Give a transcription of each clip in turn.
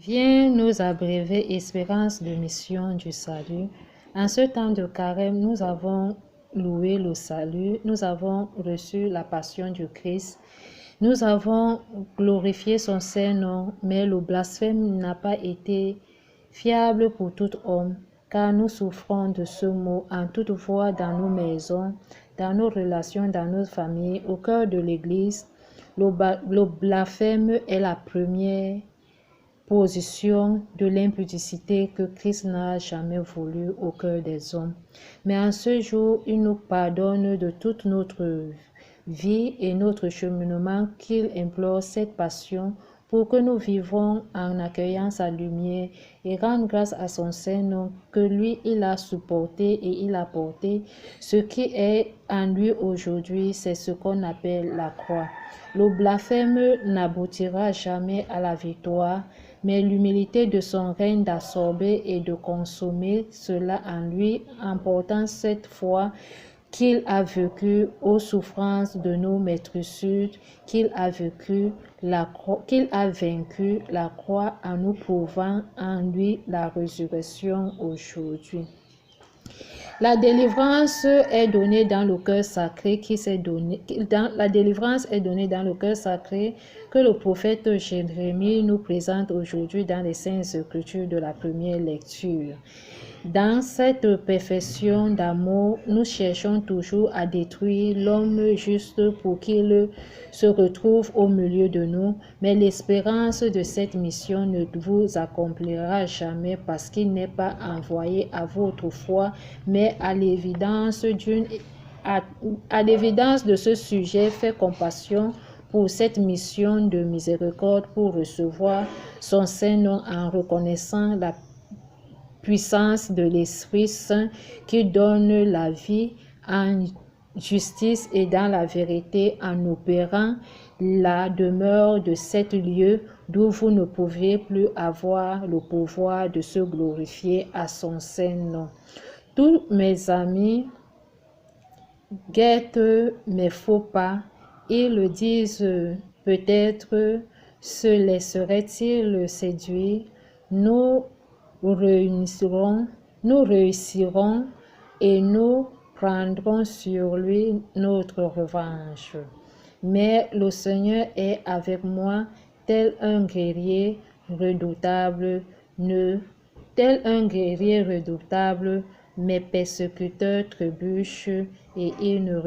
Viens nous abréver espérance de mission du salut. En ce temps de carême, nous avons loué le salut, nous avons reçu la passion du Christ, nous avons glorifié son Saint-Nom, mais le blasphème n'a pas été fiable pour tout homme, car nous souffrons de ce mot en toute voie dans nos maisons, dans nos relations, dans nos familles, au cœur de l'Église. Le blasphème est la première position de l'impudicité que Christ n'a jamais voulu au cœur des hommes. Mais en ce jour, il nous pardonne de toute notre vie et notre cheminement qu'il implore cette passion pour que nous vivons en accueillant sa lumière et rendre grâce à son Saint-Nom que lui, il a supporté et il a porté. Ce qui est en lui aujourd'hui, c'est ce qu'on appelle la croix. Le blasphème n'aboutira jamais à la victoire, mais l'humilité de son règne d'absorber et de consommer cela en lui, en portant cette foi qu'il a vécu aux souffrances de nos maîtresses, qu'il a vaincu la croix en nous prouvant en lui la résurrection aujourd'hui. La délivrance est donnée dans le cœur sacré la délivrance est donnée dans le cœur sacré que le prophète Jérémie nous présente aujourd'hui dans les Saintes Écritures de la première lecture. Dans cette perfection d'amour, nous cherchons toujours à détruire l'homme juste pour qu'il se retrouve au milieu de nous, mais l'espérance de cette mission ne vous accomplira jamais parce qu'il n'est pas envoyé à votre foi, mais à l'évidence de ce sujet, fait compassion pour cette mission de miséricorde pour recevoir son Saint-Nom en reconnaissant la puissance de l'Esprit Saint qui donne la vie en justice et dans la vérité en opérant la demeure de cet lieu d'où vous ne pouviez plus avoir le pouvoir de se glorifier à son Saint-Nom. Tous mes amis guettent mes faux pas, ils le disent peut-être, se laisseraient-ils séduire? Nous réussirons et nous prendrons sur lui notre revanche. Mais le Seigneur est avec moi, tel un guerrier redoutable, mes persécuteurs trébuchent et ils ne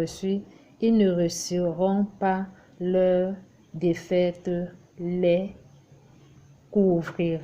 réussiront pas, leur défaite les couvrira.